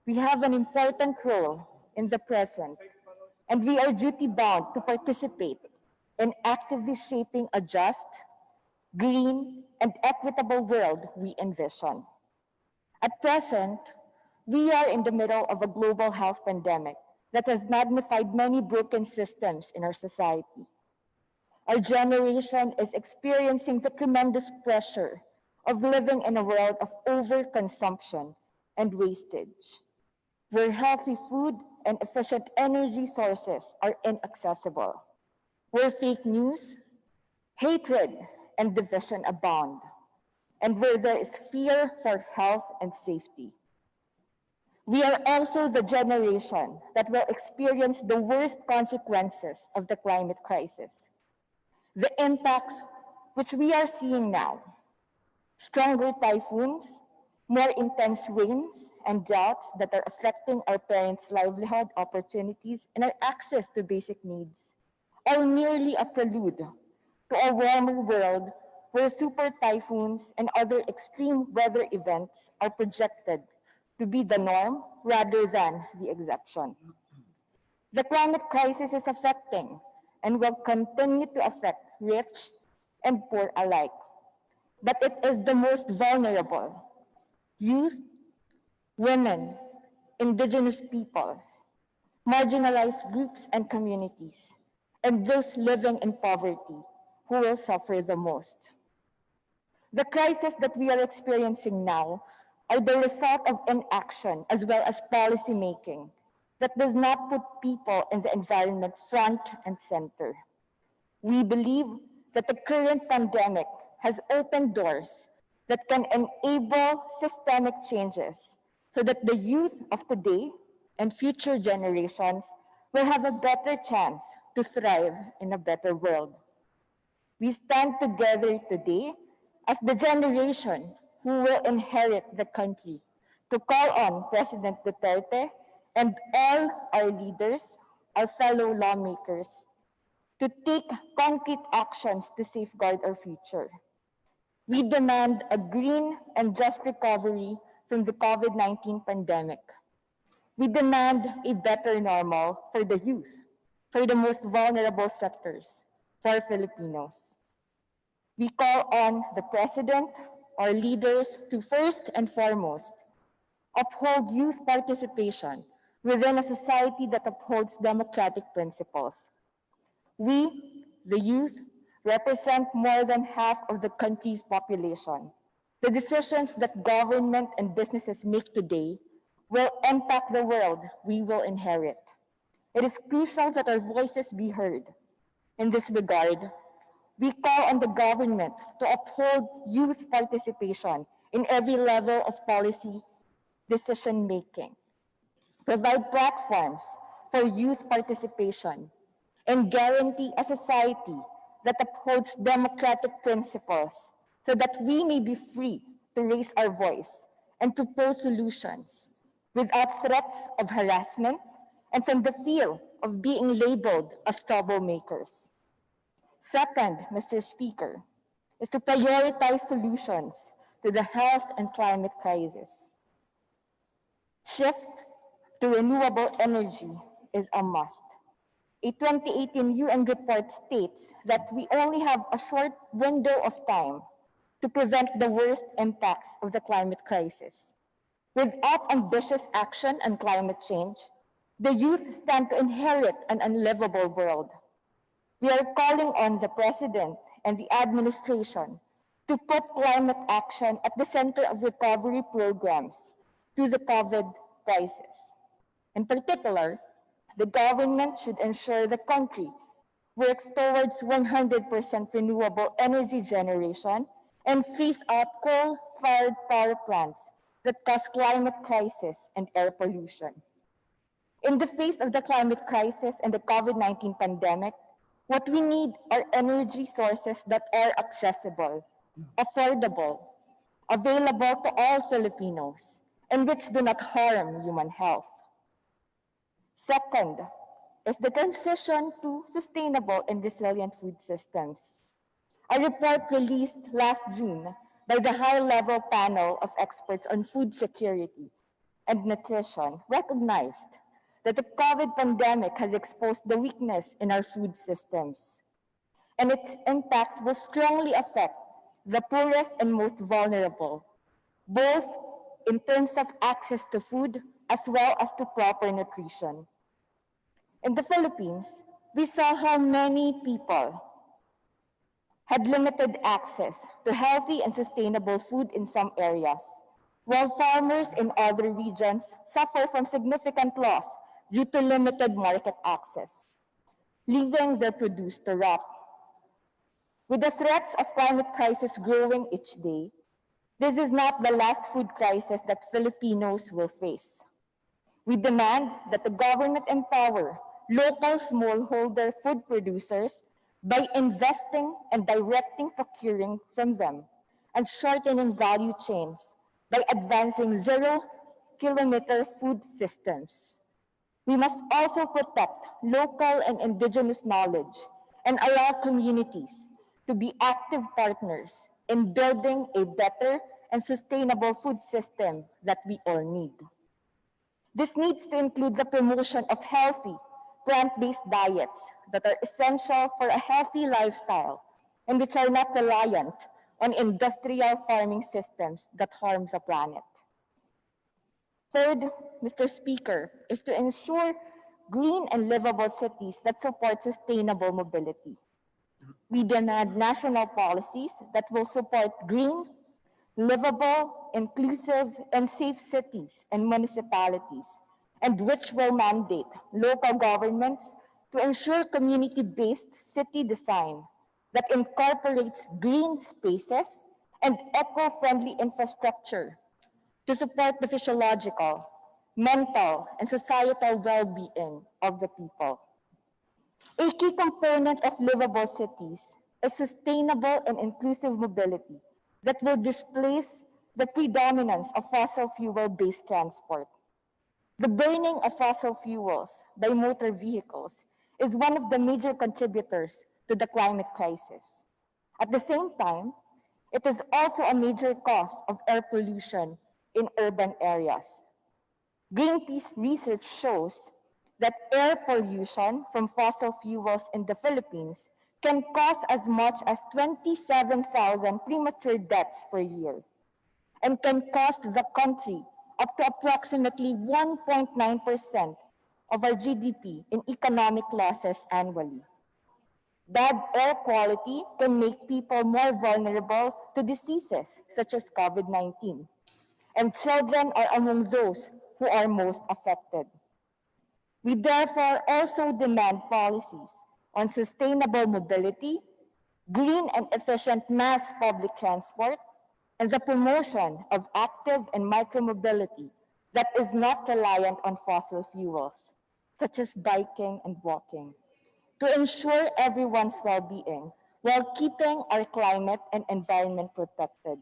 We have an important role in the present, and we are duty-bound to participate in actively shaping a just, green, and equitable world we envision. At present, We are in the middle of a global health pandemic that has magnified many broken systems in our society. Our generation is experiencing the tremendous pressure of living in a world of overconsumption and wastage, where healthy food and efficient energy sources are inaccessible, where fake news, hatred, and division abound, and where there is fear for health and safety. We are also the generation that will experience the worst consequences of the climate crisis. The impacts which we are seeing now: stronger typhoons, more intense rains, and droughts that are affecting our parents' livelihood opportunities and our access to basic needs, are merely a prelude to a warmer world where super typhoons and other extreme weather events are projected to be the norm rather than the exception. The climate crisis is affecting and will continue to affect rich and poor alike, but it is the most vulnerable: youth, women, indigenous peoples, marginalized groups and communities, and those living in poverty who will suffer the most. The crises that we are experiencing now are the result of inaction as well as policy making that does not put people and the environment front and center. We believe that the current pandemic has opened doors that can enable systemic changes so that the youth of today and future generations will have a better chance to thrive in a better world. We stand together today as the generation who will inherit the country to call on President Duterte and all our leaders, our fellow lawmakers, to take concrete actions to safeguard our future. We demand a green and just recovery from the COVID-19 pandemic. We demand a better normal for the youth, for the most vulnerable sectors, for Filipinos. We call on the President, our leaders, to first and foremost uphold youth participation within a society that upholds democratic principles. We, the youth, represent more than half of the country's population. The decisions that government and businesses make today will impact the world we will inherit. It is crucial that our voices be heard. In this regard, we call on the government to uphold youth participation in every level of policy decision-making, provide platforms for youth participation, and guarantee a society that upholds democratic principles so that we may be free to raise our voice and propose solutions without threats of harassment and from the fear of being labeled as troublemakers. Second, Mr. Speaker, is to prioritize solutions to the health and climate crisis. Shift to renewable energy is a must. A 2018 UN report states that we only have a short window of time to prevent the worst impacts of the climate crisis. Without ambitious action on climate change, the youth stand to inherit an unlivable world. We are calling on the President and the administration to put climate action at the center of recovery programs to the COVID crisis. In particular, the government should ensure the country works towards 100% renewable energy generation and phase out coal-fired power plants that cause climate crisis and air pollution. In the face of the climate crisis and the COVID-19 pandemic, what we need are energy sources that are accessible, affordable, available to all Filipinos, and which do not harm human health. Second is the transition to sustainable and resilient food systems. A report released last June by the high-level panel of experts on food security and nutrition recognized that the COVID pandemic has exposed the weakness in our food systems, and its impacts will strongly affect the poorest and most vulnerable, both in terms of access to food as well as to proper nutrition. In the Philippines, we saw how many people had limited access to healthy and sustainable food in some areas, while farmers in other regions suffer from significant loss due to limited market access, leaving their produce to rot. With the threats of climate crisis growing each day, this is not the last food crisis that Filipinos will face. We demand that the government empower local smallholder food producers by investing and directing procuring from them and shortening value chains by advancing zero-kilometer food systems. We must also protect local and indigenous knowledge and allow communities to be active partners in building a better and sustainable food system that we all need. This needs to include the promotion of healthy, plant-based diets that are essential for a healthy lifestyle and which are not reliant on industrial farming systems that harm the planet. Third, Mr. Speaker, is to ensure green and livable cities that support sustainable mobility. We demand national policies that will support green, livable, inclusive, and safe cities and municipalities, and which will mandate local governments to ensure community-based city design that incorporates green spaces and eco-friendly infrastructure to support the physiological, mental, and societal well-being of the people. A key component of livable cities is sustainable and inclusive mobility that will displace the predominance of fossil fuel-based transport. The burning of fossil fuels by motor vehicles is one of the major contributors to the climate crisis. At the same time, it is also a major cause of air pollution in urban areas. Greenpeace research shows that air pollution from fossil fuels in the Philippines can cause as much as 27,000 premature deaths per year and can cost the country up to approximately 1.9% of our GDP in economic losses annually. Bad air quality can make people more vulnerable to diseases such as COVID-19, and children are among those who are most affected. We therefore also demand policies on sustainable mobility, green and efficient mass public transport, and the promotion of active and micromobility that is not reliant on fossil fuels, such as biking and walking, to ensure everyone's well-being while keeping our climate and environment protected.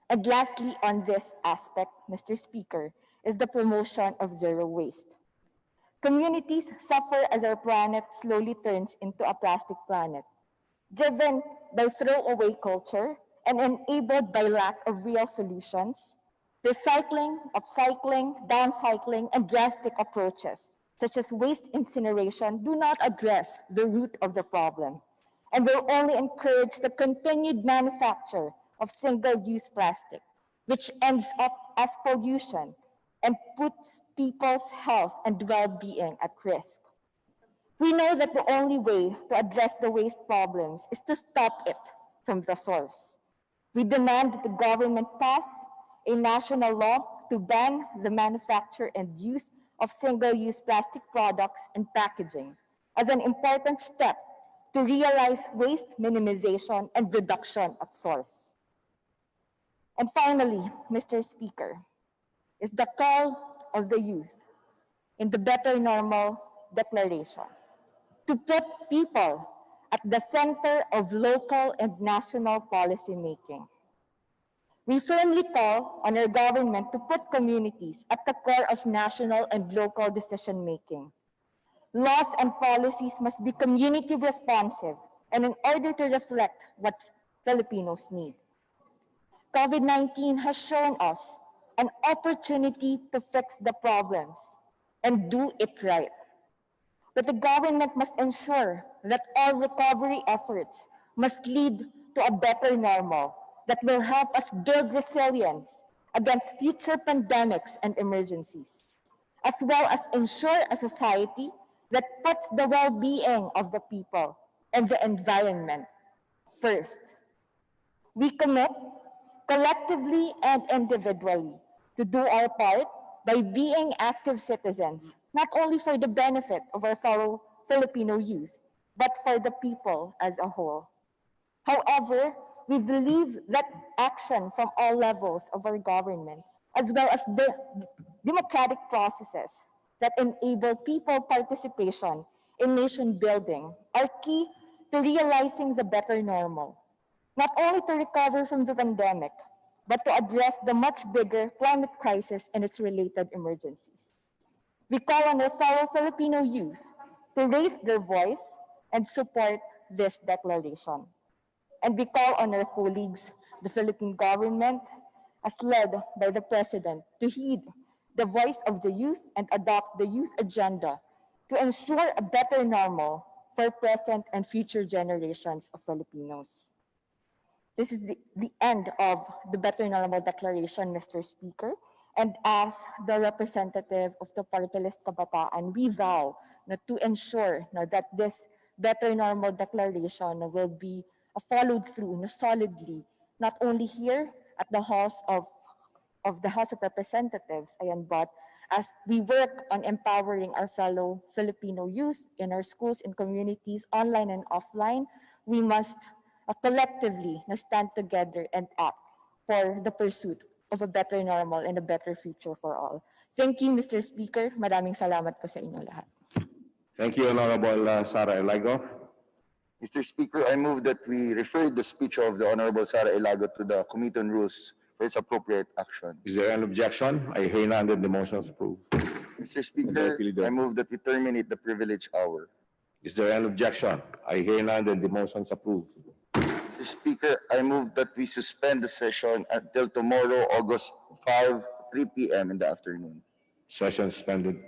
And lastly, on this aspect, Mr. Speaker, is the promotion of zero waste. Communities suffer as our planet slowly turns into a plastic planet, driven by throwaway culture and enabled by lack of real solutions. Recycling, upcycling, downcycling, and drastic approaches, such as waste incineration, do not address the root of the problem and will only encourage the continued manufacture of single-use plastic, which ends up as pollution and puts people's health and well-being at risk. We know that the only way to address the waste problems is to stop it from the source. We demand that the government pass a national law to ban the manufacture and use of single-use plastic products and packaging as an important step to realize waste minimization and reduction at source. And finally, Mr. Speaker, is the call of the youth in the Better Normal Declaration to put people at the center of local and national policy making. We firmly call on our government to put communities at the core of national and local decision making. Laws and policies must be community responsive and in order to reflect what Filipinos need. COVID-19 has shown us an opportunity to fix the problems and do it right. But the government must ensure that all recovery efforts must lead to a better normal that will help us build resilience against future pandemics and emergencies, as well as ensure a society that puts the well-being of the people and the environment first. We commit, collectively and individually, to do our part by being active citizens, not only for the benefit of our fellow Filipino youth, but for the people as a whole. However, we believe that action from all levels of our government, as well as the democratic processes that enable people participation in nation building, are key to realizing the better normal, not only to recover from the pandemic, but to address the much bigger climate crisis and its related emergencies. We call on our fellow Filipino youth to raise their voice and support this declaration. And we call on our colleagues, the Philippine government, as led by the President, to heed the voice of the youth and adopt the youth agenda to ensure a better normal for present and future generations of Filipinos. This is the end of the Better Normal Declaration, Mr. Speaker. And as the representative of the Party List Kabataan, we vow to ensure that this Better Normal Declaration will be followed through solidly, not only here at the House of the House of Representatives, but as we work on empowering our fellow Filipino youth in our schools and communities, online and offline, we must collectively stand together and act for the pursuit of a better normal and a better future for all. Thank you, Mr. Speaker. Maraming salamat po sa inyo lahat. Thank you, Honorable Sara Elago. Mr. Speaker, I move that we refer the speech of the Honorable Sara Elago to the Committee on Rules for its appropriate action. Is there an objection? I hear none, then the motion is approved. Mr. Speaker, I move that we terminate the privilege hour. Is there an objection? I hear none, then the motion is approved. Mr. Speaker, I move that we suspend the session until tomorrow, August 5, 3 p.m. in the afternoon. Session suspended.